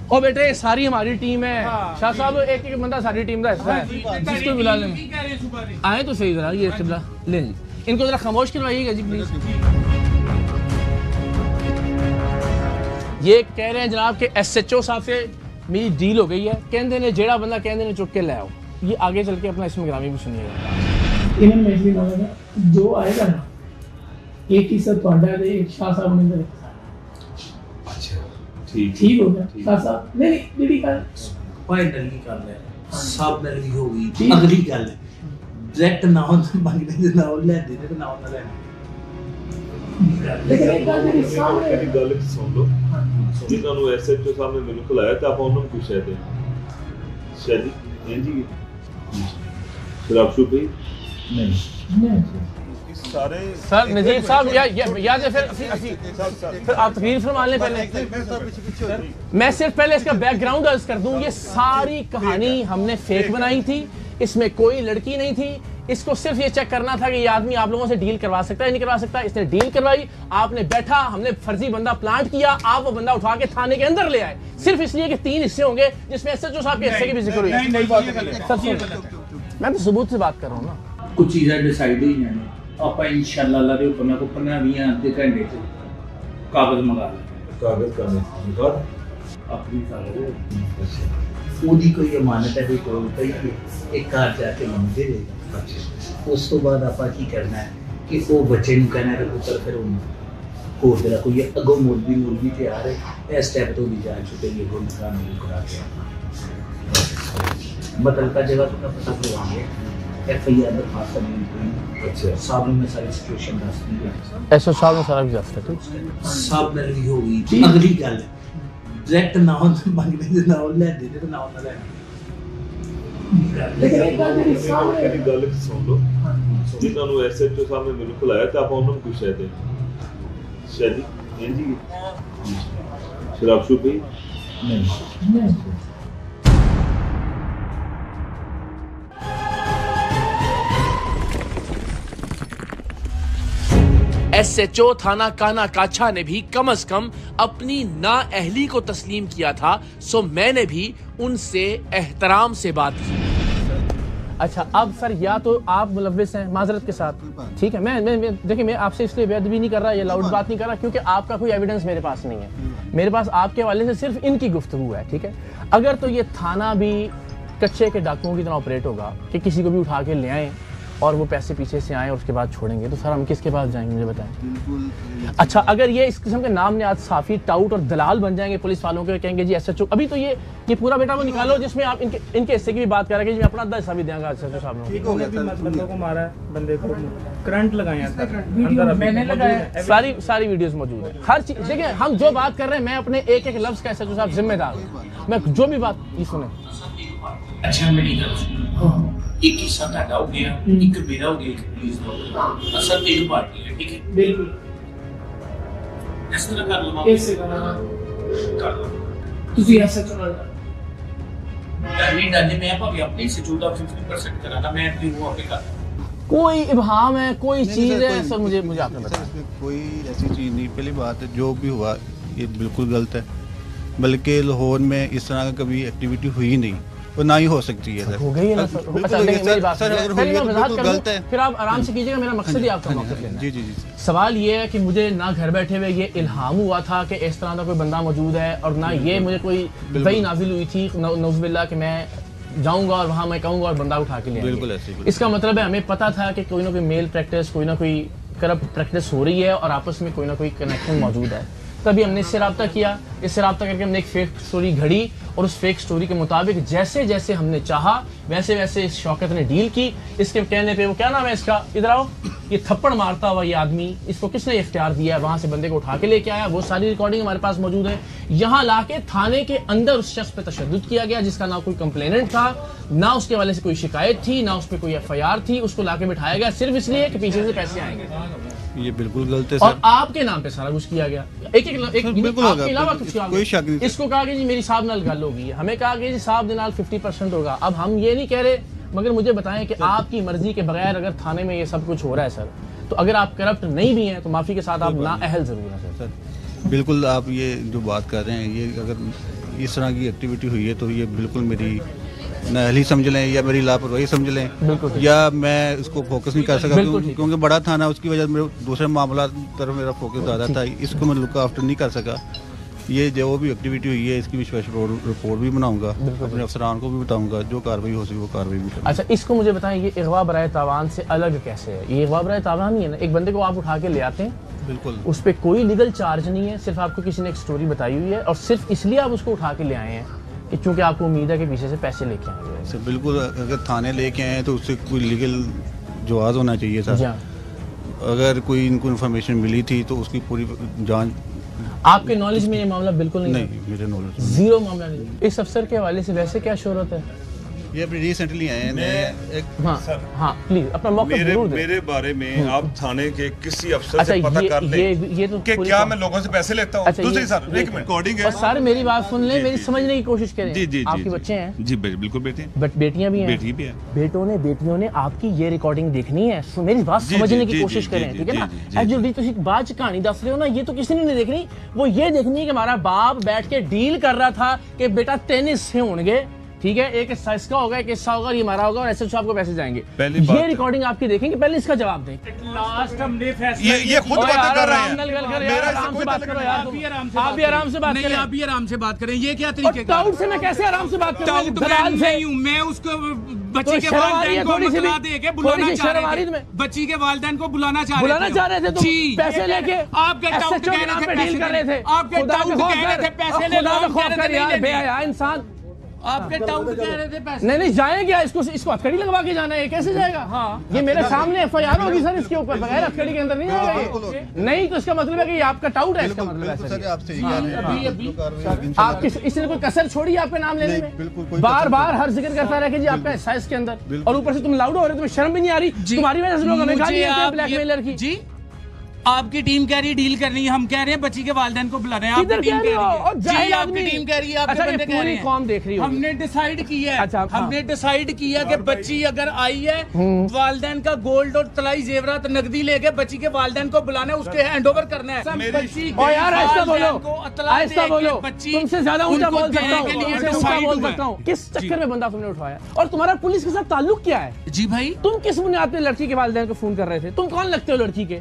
ओ बेटे, सारी हमारी टीम है। शाह साहब एक बंदा सारी टीम का हिस्सा है, जिसको बुला लें। आए तो सही जरा, ये किबला ले जी, इनको जरा खामोश करवाइएगा जी प्लीज। ये कह रहे हैं जनाब कि SHO साहब से मेरी डील हो गई है। कहते ने जेड़ा बंदा कहते ने चुक के ले आओ। ये आगे चल के अपना इसमें ग्रामी भी सुनिएगा। इन्होंने मैसेज मांगा जो आएगा ना, एक ही सब पढ़ा दे, एक शाह साहब ने। अच्छा ठीक हो गया शाह साहब? नहीं दीदी का फाइनली कर ले, सब नली हो गई। अगली गल डायरेक्ट ना हो मंगने दे, ना ले दे, ना हो ना ले। लेकिन एक बात मेरी सामने मेरी गल सुन लो। जिन्हों ਨੂੰ SHO ਸਾਹਿਬ ਨੇ ਮੈਨੂੰ ਖੁਲਾਇਆ ਤਾਂ ਆਪਾਂ ਉਹਨਾਂ ਨੂੰ ਪੁੱਛਿਆ ਤੇ ਸ਼ਾਦੀ ਜੀ शराब शूब भी नहीं सारे सर नजीब साहब या फिर आप तकरीर फरमा लें पहले। मैं सिर्फ पहले इसका बैकग्राउंड अर्ज कर दूं। ये सारी कहानी हमने फेक बनाई थी, इसमें कोई लड़की नहीं थी। इसको सिर्फ ये चेक करना था कि ये आदमी आप लोगों से डील करवा सकता है नहीं करवा सकता। इसने डील करवाई, आपने बैठा, हमने फर्जी बंदा प्लांट किया, आप वो बंदा उठा के थाने के अंदर ले आए, सिर्फ इसलिए कि 3 हिस्से होंगे जिसमें SHO साहब के हिस्से की भी जिक्र हुई। मैं तो सबूत से बात कर रहा हूँ ना। कुछ चीजें डिसाइड ही हैं, आप इंशाल्लाह अल्लाह के हुक्म को 15-20 अद्धे घंटे च कागज मंगा लें। कागज का निकाल अपनी कागज ओदी कोई अमानत है कोई पई एक घर जाके मंगे देगा। उस तो बाद आपा की करना है कि वो बच्चे नूं कहना है पुत्र फिर होर तेरा कोई अगों मुर्गी तैयार है इस स्टेप तो दी जान छुटेगी अगों निकाह नहीं करा के मतलब का जगह तो पता करवाएंगे FIR दरखास्त करनी। अच्छा साहब ने मैं सारी सिचुएशन दस दी है एसओ साहब ने सारा कुछ दस दिया साहब ने भी हो गई अगली गल डायरेक्ट ना हो मंगने दे ना ले दे तो ना ले मेरी गल सुन लो जिन्होंने SHO साहब ने मेरे को लाया तो आप उन्होंने कुछ है थे शादी जी शराब शूब भी नहीं SHO थाना काना काछा ने भी कम से कम अपनी नाअहली को तस्लीम किया था, सो मैंने भी उनसे एहतराम से बात की। अच्छा अब सर या तो आप मुलव्विस हैं माजरत के साथ, ठीक है, मैं देखिए मैं आपसे इसलिए बेअदबी नहीं कर रहा, ये लाउड बात नहीं कर रहा क्योंकि आपका कोई एविडेंस मेरे पास नहीं है, मेरे पास आपके हवाले से सिर्फ इनकी गुफ्तगू है, ठीक है। अगर तो ये थाना भी कच्चे के डाकुओं की तरह ऑपरेट होगा कि किसी को भी उठा के ले आए और वो पैसे पीछे से आए और उसके बाद छोड़ेंगे, तो सर हम किसके पास जाएंगे मुझे बताएं। अच्छा अगर ये इस किस्म के नाम ने आज साफी टाउट और दलाल बन जाएंगे पुलिस वालों के, कहेंगे जी SHO, अभी तो ये पूरा बेटा वो निकालो जिसमें आप इनके हिस्से की भी बात कर रहे हैं कि मैं अपना आधा हिस्सा भी देंगे SHO साहब ने। बंदों को मारा है, बंदे को करंट लगाया अंदर मैंने लगाया, सारी वीडियोस मौजूद है, हर चीज। देखिए हम जो बात कर रहे हैं मैं अपने एक एक लफ्ज का SHO साहब जिम्मेदार हूँ, मैं जो भी बात ये सुने। अच्छा मेरी गल एक हिस्सा ਤੁਹਾਡਾ हो गया, एक मेरा हो गया, एक पुलिस का हो गया, असल तीन पार्टी है, ठीक है बिल्कुल इस तरह कर लो कैसे करना कर लो ਤੁਸੀਂ SHO ਨਾਲ नहीं डालने में भाभी अपने से जुड़ा 50% कराना मैं भी वो आपके कर कोई इब्हाम है, कोई चीज है सर, मुझे आपने बताया कोई ऐसी चीज नहीं। पहली बात है जो भी हुआ ये बिल्कुल गलत है, बल्कि लाहौर में इस तरह का कभी एक्टिविटी हुई नहीं और ना ही हो सकती है सर। हो गई है ना सर। अच्छा देखिए मेरी बात सर अगर हुई है तो बिल्कुल गलत है, फिर आप आराम से कीजिएगा, मेरा मकसद ही आपका मौक़िफ़ लेना है। जी जी जी सवाल ये है कि मुझे ना घर बैठे हुए ये इल्हाम हुआ था कि इस तरह का कोई बंदा मौजूद है, और ना ये मुझे कोई वही नाजिल हुई थी नौज़ुबिल्लाह कि मैं जाऊंगा और वहां मैं कहूंगा और बंदा उठा के ले बिल्कुल ऐसे। इसका मतलब है हमें पता था कि कोई ना कोई मेल प्रैक्टिस, कोई ना कोई करप्ट प्रैक्टिस हो रही है और आपस में कोई ना कोई कनेक्शन मौजूद है। तभी हमने इससे रब्ता किया, इससे रब्ता करके हमने एक फेक स्टोरी घड़ी और उस फेक स्टोरी के मुताबिक जैसे जैसे हमने चाहा वैसे वैसे इस शौकत ने डील की। इसके कहने पे वो क्या नाम है इसका, इधर आओ, ये थप्पड़ मारता हुआ ये आदमी, इसको किसने इख्तियार दिया है, वहां से बंदे को उठा के लेके आया, वो सारी रिकॉर्डिंग हमारे पास मौजूद है। यहाँ लाके थाने के अंदर उस शख्स पे तशद्दुद किया गया जिसका ना कोई कंप्लेनेंट था, ना उसके वाले से कोई शिकायत थी, ना उस पर कोई FIR थी, उसको लाके बिठाया गया सिर्फ इसलिए कि पीछे से पैसे आएंगे। ये बिल्कुल गलत है और सर। आपके नाम पे सारा कुछ किया गया, एक बिल्कुल आपके अलावा कुछ किया कोई शक नहीं। इसको कहा कि जी मेरी साहब नाल गल होगी, हमें कहा कि जी साहब दे नाल 50% होगा। अब हम ये नहीं कह रहे, मगर मुझे बताएं कि आपकी मर्जी के बगैर अगर थाने में ये सब कुछ हो रहा है सर, तो अगर आप करप्ट नहीं भी हैं तो माफी के साथ आप नाअहल जरूर हैं सर। बिल्कुल आप ये जो बात कर रहे हैं, ये अगर इस तरह की एक्टिविटी हुई है तो ये बिल्कुल मेरी नाअहली समझ लें या मेरी लापरवाही समझ लें, या मैं इसको फोकस नहीं कर सका क्योंकि बड़ा थाना, उसकी वजह से मेरे दूसरे मामला तरफ मेरा फोकस ज़्यादा था, इसको मैं लुक आफ्टर नहीं कर सका। ये जो भी एक्टिविटी हुई है इसकी भी स्पेशल रिपोर्ट भी बनाऊंगा, अपने अफसरान को भी बताऊंगा, जो कार्रवाई हो सके वो कार्रवाई भी करूंगा। अच्छा इसको मुझे बताएं, ये अगवा बराए तावान से अलग कैसे है? ये अगवा बराए तावान ही है ना, एक बंदे को आप उठा के ले आते हैं, बिल्कुल उस पर कोई लीगल चार्ज नहीं है, सिर्फ आपको किसी ने एक स्टोरी बताई हुई है और सिर्फ इसलिए आप उसको उठा के ले आए हैं कि चूंकि आपको उम्मीद है कि पीछे से पैसे लेके आएंगे। सर बिल्कुल, अगर थाने लेके आए तो उससे कोई लीगल जवाब होना चाहिए था। अगर कोई इनको इन्फॉर्मेशन मिली थी तो उसकी पूरी जांच। आपके नॉलेज में ये मामला बिल्कुल नहीं मेरे नॉलेज जीरो मामला नहीं। इस अफसर के हवाले से वैसे क्या शोहरत है? ये अभी रिसेंटली आए हैं। हाँ प्लीज अपना मौका जरूर दें। मेरे बारे में आप थाने के किसी अफसर से पता कर लें ये तो कि क्या मैं लोगों से पैसे लेता हूँ। दूसरी सर एक मिनट रिकॉर्डिंग है और सर मेरी बात सुन लें, मेरी समझने की कोशिश करें। जी जी आपके बच्चे हैं? जी बिल्कुल बेटे हैं, बट बेटियां भी हैं? बेटी भी है। बेटों ने बेटियों ने आपकी ये रिकॉर्डिंग देखनी है, मेरी बात समझने की कोशिश करें, ठीक है ना? एक्चुअली तुम बाद कहानी दस रहे हो ना, ये तो किसी ने नहीं देखनी, वो ये देखनी है कि हमारा बाप बैठ के डील कर रहा था कि बेटा टेनिस से होंगे, ठीक है, एक हिस्सा इसका होगा, एक हिस्सा होगा, ये हमारा होगा और एसएचओ आपको पैसे जाएंगे। ये रिकॉर्डिंग आपकी देखेंगे, पहले इसका जवाब दें। लास्ट हमने फैसला ये खुद बात कर रहे हैं। आराम से बात करो यार, आप भी आराम से बात करें, आप भी आराम से बात करें। ये क्या तरीके का? टाउट से मैं कैसे आराम से बात करूं? मैं उसको बच्ची के वालिदैन को बुला दे के बुलाना चाह रहे थे, बच्ची के वालिदैन को बुलाना चाह रहे थे, तुम पैसे लेके आपके टाउट कह रहे थे, डील कर रहे थे, आपके टाउट कह रहे थे पैसे ले लो, बेहया इंसान, आपके टाउट कह रहे थे पैसे नहीं जाए क्या? इसको हथकड़ी लगवा के जाना है, कैसे जाएगा? हाँ, ये मेरे सामने एफआईआर होगी सर इसके ऊपर, बगैर हथकड़ी के अंदर नहीं जाएगा। नहीं तो इसका मतलब है कि आपका टाउट है, इसका मतलब आप इसने कोई कसर छोड़ी आपका नाम लेने में? बार बार हर जिक्र करता रहे कि जी आपका हिस्सा इसके अंदर, और ऊपर से तुम लाउड हो रहे, तुम्हें शर्म भी नहीं आ रही? तुम्हारी वजह से लोग हमें गाली देते हैं ब्लैकमेलर की। जी आपकी टीम कह रही है डील करनी है, हम कह रहे हैं बच्ची के वालिदैन को बुला रहे हैं। आपकी टीम कह रही है जी, आपकी टीम कह रही है, आपके बंदे कह रहे हैं। कौन देख रही है? हमने डिसाइड किया है, हमने डिसाइड किया कि बच्ची अगर आई है, वालिदैन का गोल्ड और तलाई जेवरात नकदी लेके बच्ची के वालिदैन को बुलाना है, उसके हैंड ओवर करना है। बच्ची यार ऐसा बोलो, ऐसा बोलो, बच्ची तुमसे ज्यादा ऊंचा बोल सकता हूँ। किस चक्कर में बंदा तुमने उठाया और तुम्हारा पुलिस के साथ ताल्लुक क्या है? जी भाई, तुम किस बुनियाद पे लड़की के वालिदैन को फोन कर रहे थे? तुम कौन लगते हो लड़की के?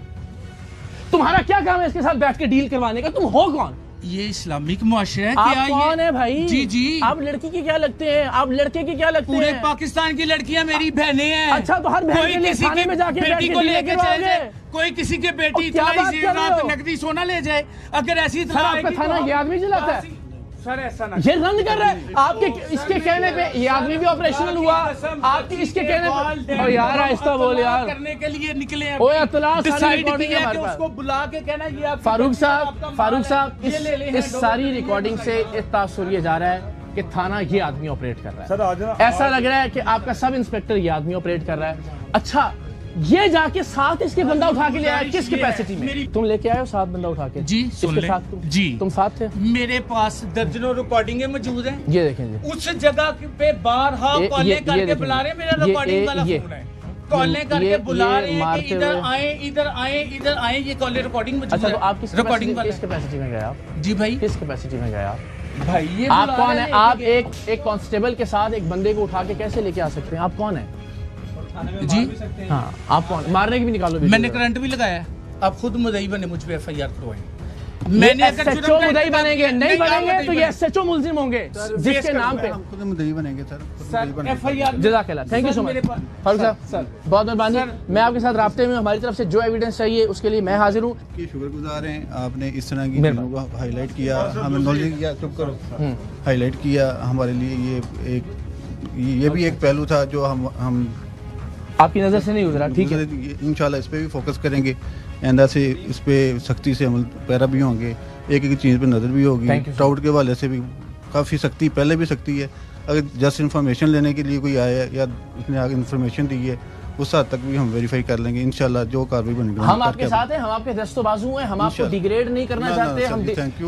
तुम्हारा क्या काम है इसके साथ बैठ के डील करवाने का? तुम हो कौन? ये इस्लामिक मुआशरा है। आप कौन है भाई? जी जी, आप लड़की के क्या लगते हैं? आप लड़के के क्या लगते हैं? पूरे पाकिस्तान की लड़कियां मेरी बहनें हैं। अच्छा, तो हर बहन के लिए थाने में जाके बेटी को लेके चले जाए, कोई किसी के बेटी नकदी सोना ले जाए, अगर ऐसी सर आपका थाना ये आदमी चलाता है? सर ऐसा ना, ये रन कर रहा है आपके इसके कहने पे, ये आदमी भी ऑपरेशनल हुआ आपके इसके कहने पे। और यार आहिस्ता बोल यार, करने के लिए निकले हैं, ओए अतला डिसाइड किया कि उसको बुला के कहना ये आप फारूक साहब इस सारी रिकॉर्डिंग से तासुर ये जा रहा है कि थाना ये आदमी ऑपरेट कर रहा है। ऐसा लग रहा है कि आपका सब इंस्पेक्टर ये आदमी ऑपरेट कर रहा है। अच्छा, ये जाके साथ इसके बंदा उठा के ले आया, किस कैपेसिटी में? तुम लेके आए हो साथ बंदा उठा के? जी, किसके साथ? जी तुम साथ थे? मेरे पास दर्जनों रिकॉर्डिंगे मौजूद हैं। ये देखें, उस जगह पे बारहा कॉलें करके बुला रहे, मेरा रिकॉर्डिंग वाला फोन है, कॉलें करके बुला रहे हैं कि इधर आए, इधर आए, इधर आए, ये कॉल रिकॉर्डिंग मौजूद है। अच्छा, तो आप किस कैपेसिटी में गए आप? जी भाई, किस कैपेसिटी में गए आप? भाई ये आप कौन है? आप एक कांस्टेबल के साथ एक बंदे को उठा के कैसे लेके आ सकते हैं? आप कौन है जी? हाँ, आप कौन? मारने की भी निकालो। मैंने करंट भी लगाया, आप खुद मुद्दई बने, मुझ पे एफआईआर करवाएं। मैंने एसएचओ मुद्दई बनेंगे, नहीं बनेंगे तो ये एसएचओ मुलजिम होंगे जिसके नाम पे खुद मुद्दई बनेंगे सर। एफआईआर जज़ाकल्लाह, thank you so much Farooq साहब, सर बहुत मेहरबानी। मैं आपके साथ राब्ते में, हमारी तरफ से जो एविडेंस चाहिए उसके लिए मैं हाजिर हूँ। शुक्रगुजार हैं, आपने इस तरह की चीज़ों को हाईलाइट किया, हमें नॉलेज किया, चुप करो, हाईलाइट किया। हमारे लिए ये भी एक पहलू था जो हम आपकी नज़र से नहीं गुजरा। ठीक है, इंशाल्लाह इस पे भी फोकस करेंगे, आइंदा से इस पे सख्ती से अमल पैरा भी होंगे, एक एक चीज़ पे नज़र भी होगी। टाउट के हवाले से भी काफ़ी सख्ती, पहले भी सख्ती है। अगर जस्ट इन्फॉर्मेशन लेने के लिए कोई आया या उसने आगे इन्फॉर्मेशन दी है, उस हद तक भी हम वेरीफाई कर लेंगे इंशाल्लाह, जो कार्रवाई बनेगी। हम आपके साथ हैं, हम आपके दस्तो बाजू हैं, हम आपको डिग्रेड नहीं करना चाहते। हम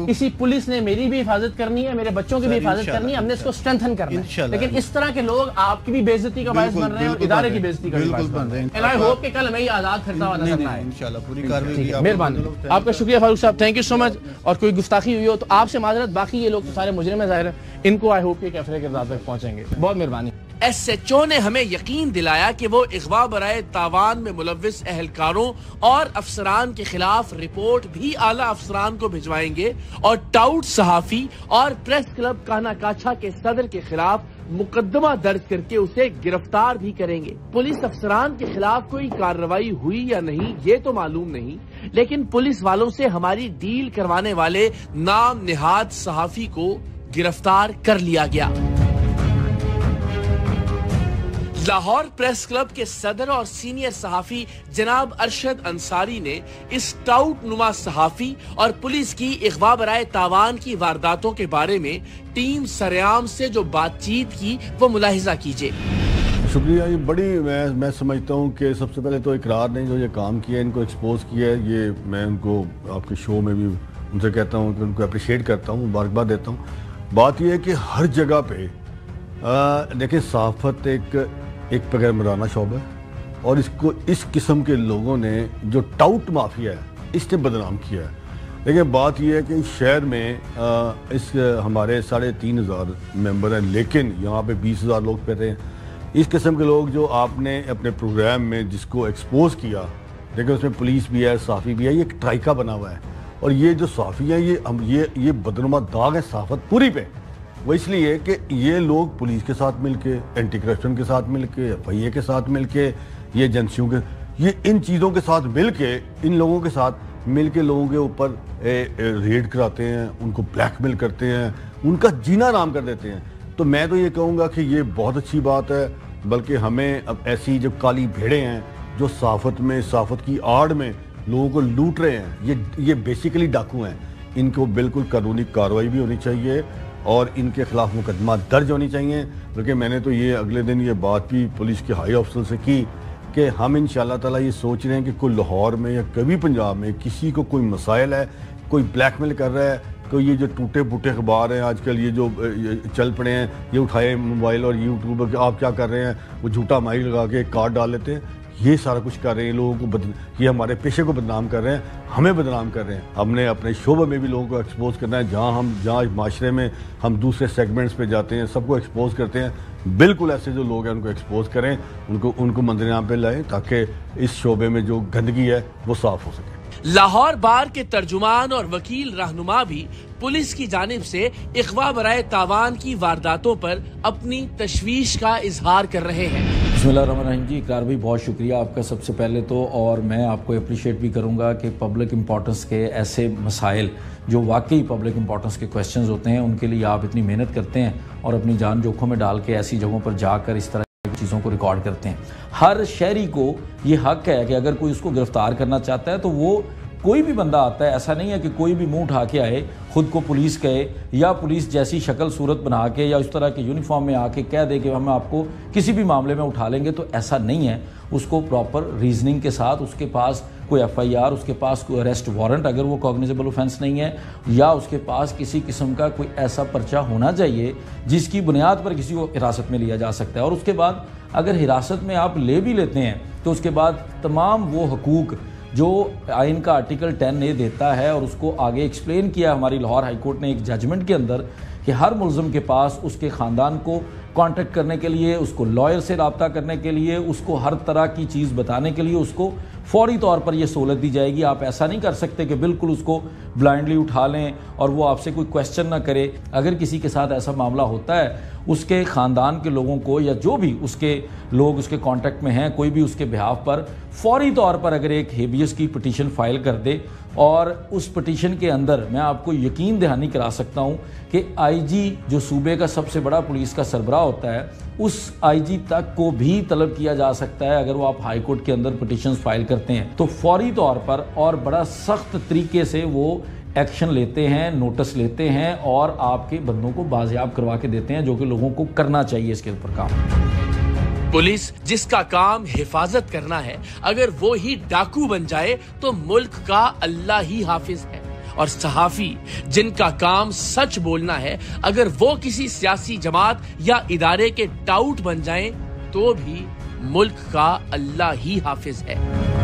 किसी पुलिस ने मेरी भी हिफाजत करनी है, मेरे बच्चों की भी हिफाजत करनी है, हमने इसको स्ट्रेंथन करना है। लेकिन इस तरह के लोग आपकी भी बेइज्जती का बायस बन रहे हैं और इदारे की बेइज्जती का बायस बन रहे हैं। आई होप कि कल हमें आजाद फिरता हुआ नजर आए इंशाल्लाह। पूरी कार्रवाई, मेहरबानी, आपका शुक्रिया फारूक साहब, थैंक यू सो मच। और कोई गुस्ताखी हुई हो तो आपसे माजरत, बाकी ये लोग सारे मुजरिम हैं ज़ाहिर है, इनको आई होप कि कैफरे के किरदार तक पहुंचेंगे। बहुत मेहरबानी। एसएचओ ने हमें यकीन दिलाया कि वो अगवा बराए तावान में मुलव्विस एहलकारों और अफसरान के खिलाफ रिपोर्ट भी आला अफसरान को भिजवाएंगे और टाउट सहाफी और प्रेस क्लब काना काछा के सदर के खिलाफ मुकदमा दर्ज करके उसे गिरफ्तार भी करेंगे। पुलिस अफसरान के खिलाफ कोई कार्रवाई हुई या नहीं ये तो मालूम नहीं, लेकिन पुलिस वालों से हमारी डील करवाने वाले नाम निहाद सहाफी को गिरफ्तार कर लिया गया। लाहौर प्रेस क्लब के सदर और सीनियर सहाफी जनाब अरशद अंसारी ने इस टाउट नुमा सहाफी और पुलिस की अगवा बराए तावान की वारदातों के बारे में टीम सरेआम से जो बातचीत की वो मुलाहिजा कीजिए। शुक्रिया। ये बड़ी मैं समझता हूँ कि सबसे पहले तो इकरार ने जो ये काम किया है, इनको एक्सपोज किया है, ये मैं उनको आपके शो में भी उनसे कहता हूँ कि उनको अप्रिशिएट करता हूँ, मुबारकबाद देता हूँ। बात यह है कि हर जगह पे देखिए सहाफ़त एक पैगैर मराना शौबा है और इसको इस किस्म के लोगों ने जो टाउट माफिया है इसने बदनाम किया है। देखिए बात यह है कि शहर में इस हमारे 3,500 मेंबर हैं, लेकिन यहाँ पे 20,000 लोग फिर रहे हैं। इस किस्म के लोग जो आपने अपने प्रोग्राम में जिसको एक्सपोज किया, देखिए उसमें पुलिस भी है, साफ़ी भी है, ये एक ट्राइका बना हुआ है। और ये जो साफ़ी है ये बदनुमा दाग है साफत पूरी पे। वो इसलिए कि ये लोग पुलिस के साथ मिलके, एंटी करप्शन के साथ मिलके, FIA के साथ मिलके, ये एजेंसियों के, ये इन चीज़ों के साथ मिलके, इन लोगों के साथ मिलके लोगों के ऊपर रेड कराते हैं, उनको ब्लैकमेल करते हैं, उनका जीना आराम कर देते हैं। तो मैं तो ये कहूँगा कि ये बहुत अच्छी बात है, बल्कि हमें अब ऐसी जो काली भेड़ें हैं जो साफत की आड़ में लोगों को लूट रहे हैं, ये बेसिकली डाकू हैं, इनको बिल्कुल कानूनी कार्रवाई भी होनी चाहिए और इनके खिलाफ मुकदमा दर्ज होनी चाहिए। बल्कि मैंने तो ये अगले दिन ये बात भी पुलिस के हाई अफसर से की कि हम इंशाल्लाह ताला ये सोच रहे हैं कि कोई लाहौर में या कभी पंजाब में किसी को कोई मसाइल है, कोई ब्लैकमेल कर रहा है, कोई ये जो टूटे फूटे अखबार हैं आजकल ये जो चल पड़े हैं, ये उठाए मोबाइल और यूट्यूब पर आप क्या कर रहे हैं, वो झूठा माइक लगा के कार्ड डाल लेते हैं, ये सारा कुछ कर रहे हैं, लोगों को ये हमारे पेशे को बदनाम कर रहे हैं, हमें बदनाम कर रहे हैं। हमने अपने शोबे में भी लोगों को एक्सपोज करना है, जहाँ माशरे में हम दूसरे सेगमेंट्स पे जाते हैं सबको एक्सपोज करते हैं, बिल्कुल ऐसे जो लोग हैं उनको एक्सपोज करें, उनको मंजरेआम पे लाएं ताकि इस शोबे में जो गंदगी है वो साफ हो सके। लाहौर बार के तर्जुमान और वकील रहनुमा भी पुलिस की जानिब से इख्वा बराए तावान की वारदातों पर अपनी तशवीश का इजहार कर रहे हैं। बिस्मिल्लाहिर्रहमानिर्रहीम जी, इकरार भाई बहुत शुक्रिया आपका सबसे पहले तो, और मैं आपको अप्रिशिएट भी करूंगा कि पब्लिक इंपॉर्टेंस के ऐसे मसाइल जो वाकई पब्लिक इंपॉर्टेंस के क्वेश्चंस होते हैं उनके लिए आप इतनी मेहनत करते हैं और अपनी जान जोखों में डाल के ऐसी जगहों पर जाकर इस तरह चीज़ों को रिकॉर्ड करते हैं। हर शहरी को ये हक है कि अगर कोई उसको गिरफ्तार करना चाहता है तो वो कोई भी बंदा आता है, ऐसा नहीं है कि कोई भी मुंह उठा के आए, खुद को पुलिस कहे या पुलिस जैसी शक्ल सूरत बना के या उस तरह के यूनिफॉर्म में आके कह दे कि हम आपको किसी भी मामले में उठा लेंगे, तो ऐसा नहीं है। उसको प्रॉपर रीजनिंग के साथ उसके पास कोई FIR, उसके पास कोई अरेस्ट वारंट अगर वो कॉग्निजेबल ऑफेंस नहीं है, या उसके पास किसी किस्म का कोई ऐसा पर्चा होना चाहिए जिसकी बुनियाद पर किसी को हिरासत में लिया जा सकता है। और उसके बाद अगर हिरासत में आप ले भी लेते हैं तो उसके बाद तमाम वो हकूक जो आइन का आर्टिकल 10A देता है, और उसको आगे एक्सप्लेन किया हमारी लाहौर हाई कोर्ट ने एक जजमेंट के अंदर कि हर मुलज़िम के पास उसके ख़ानदान को कांटेक्ट करने के लिए, उसको लॉयर से रब्ता करने के लिए, उसको हर तरह की चीज़ बताने के लिए उसको फौरी तौर पर यह सहूलत दी जाएगी। आप ऐसा नहीं कर सकते कि बिल्कुल उसको ब्लाइंडली उठा लें और वो आपसे कोई क्वेश्चन ना करे। अगर किसी के साथ ऐसा मामला होता है, उसके ख़ानदान के लोगों को या जो भी उसके लोग उसके कांटेक्ट में हैं, कोई भी उसके बिहाफ पर फौरी तौर पर अगर एक हेबियस की पिटीशन फाइल कर दे, और उस पिटीशन के अंदर मैं आपको यकीन दहानी करा सकता हूं कि IG जो सूबे का सबसे बड़ा पुलिस का सरबराह होता है, उस IG तक को भी तलब किया जा सकता है। अगर वो आप हाई कोर्ट के अंदर पिटीशंस फाइल करते हैं तो फौरी तौर पर और बड़ा सख्त तरीके से वो एक्शन लेते हैं, नोटिस लेते हैं और आपके बंदों को बाजियाब करवा के देते हैं, जो कि लोगों को करना चाहिए इसके ऊपर काम। पुलिस जिसका काम हिफाजत करना है, अगर वो ही डाकू बन जाए तो मुल्क का अल्लाह ही हाफिज है। और सहाफी जिनका काम सच बोलना है, अगर वो किसी सियासी जमात या इदारे के टाउट बन जाएं तो भी मुल्क का अल्लाह ही हाफिज है।